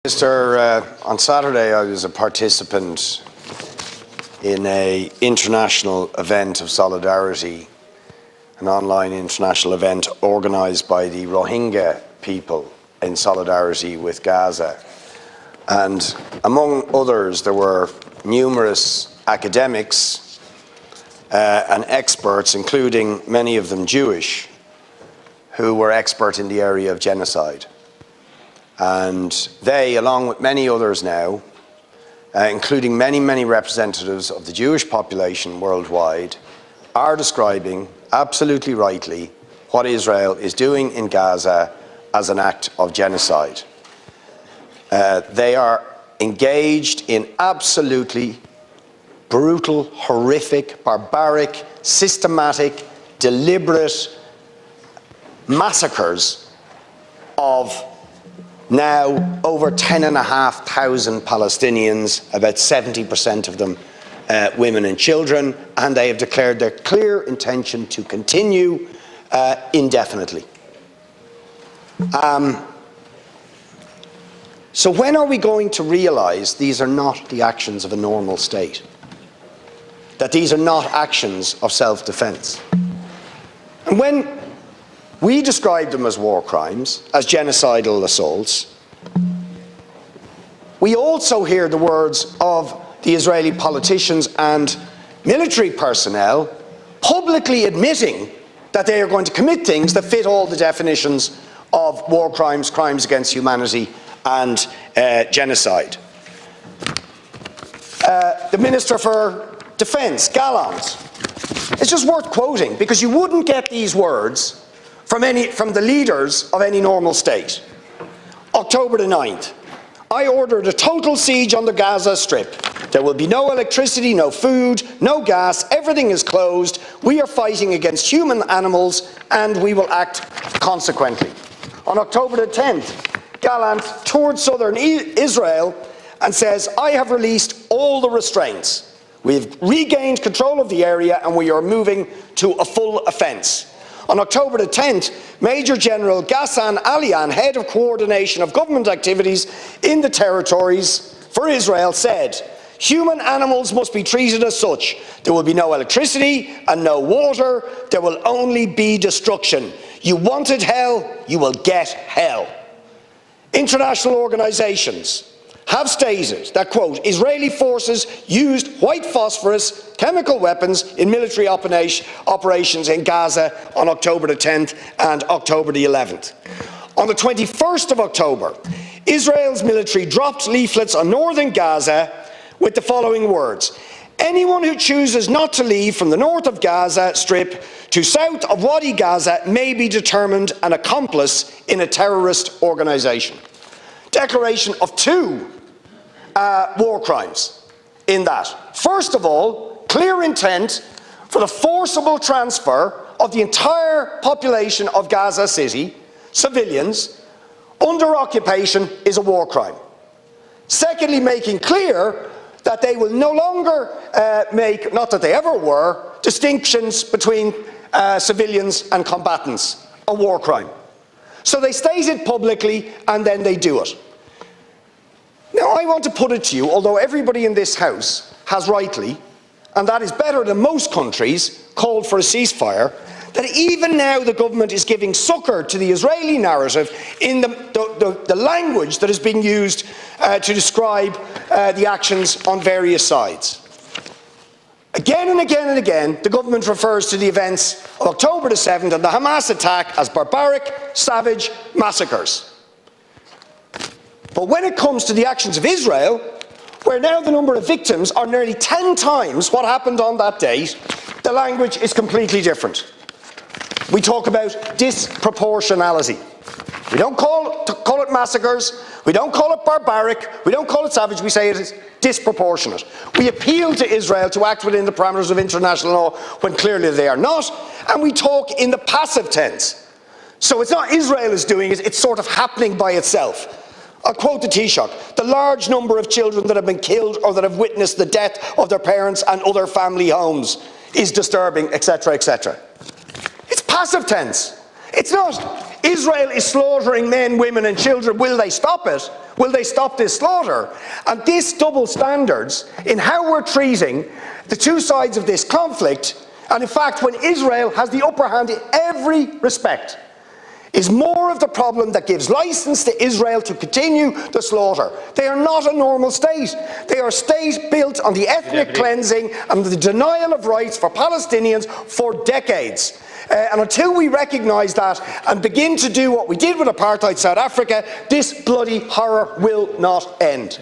On Saturday I was a participant in an international event of solidarity, an online international event organised by the Rohingya people in solidarity with Gaza. And among others, there were numerous academics and experts, including many of them Jewish, who were expert in the area of genocide. And they, along with many others now, including many representatives of the Jewish population worldwide, are describing, absolutely rightly, what Israel is doing in Gaza as an act of genocide. They are engaged in absolutely brutal, horrific, barbaric, systematic, deliberate massacres of now over 10,500 Palestinians, about 70% of them women and children, and they have declared their clear intention to continue indefinitely. So when are we going to realise these are not the actions of a normal state? That these are not actions of self-defence? And when we describe them as war crimes, as genocidal assaults, we also hear the words of the Israeli politicians and military personnel publicly admitting that they are going to commit things that fit all the definitions of war crimes, crimes against humanity and genocide. The Minister for Defence, Gallant, it's just worth quoting because you wouldn't get these words from the leaders of any normal state. October the 9th, I ordered a total siege on the Gaza Strip. There will be no electricity, no food, no gas, everything is closed. We are fighting against human animals and we will act consequently. On October the 10th, Gallant toured southern Israel and says, I have released all the restraints. We've regained control of the area and we are moving to a full offence. On October the 10th, Major General Ghassan Alian, head of coordination of government activities in the territories for Israel, said, human animals must be treated as such. There will be no electricity and no water. There will only be destruction. You wanted hell, you will get hell. International organisations have stated that, quote, Israeli forces used white phosphorus chemical weapons in military operations in Gaza on October the 10th and October the 11th. On the 21st of October, Israel's military dropped leaflets on northern Gaza with the following words: anyone who chooses not to leave from the north of Gaza Strip to south of Wadi Gaza may be determined an accomplice in a terrorist organisation. Declaration of two war crimes in that. First of all, clear intent for the forcible transfer of the entire population of Gaza City, civilians, under occupation is a war crime. Secondly, making clear that they will no longer make, not that they ever were, distinctions between civilians and combatants, a war crime. So they state it publicly and then they do it. Now I want to put it to you, although everybody in this House has rightly, and that is better than most countries, called for a ceasefire, that even now the government is giving succour to the Israeli narrative in the language that is being used to describe the actions on various sides. Again and again and again, the government refers to the events of October the 7th and the Hamas attack as barbaric, savage massacres. But when it comes to the actions of Israel, where now the number of victims are nearly 10 times what happened on that date, the language is completely different. We talk about disproportionality. We don't call it massacres, we don't call it barbaric, we don't call it savage, we say it is disproportionate. We appeal to Israel to act within the parameters of international law when clearly they are not, and we talk in the passive tense. So it's not Israel is doing it, it's sort of happening by itself. I'll quote the Taoiseach: the large number of children that have been killed or that have witnessed the death of their parents and other family homes is disturbing, etc., etc. It's passive tense. It's not Israel is slaughtering men, women and children. Will they stop it? Will they stop this slaughter? And this double standards in how we're treating the two sides of this conflict, and in fact when Israel has the upper hand in every respect, is more of the problem that gives license to Israel to continue the slaughter. They are not a normal state. They are a state built on the ethnic cleansing and the denial of rights for Palestinians for decades. And until we recognise that and begin to do what we did with apartheid South Africa, this bloody horror will not end.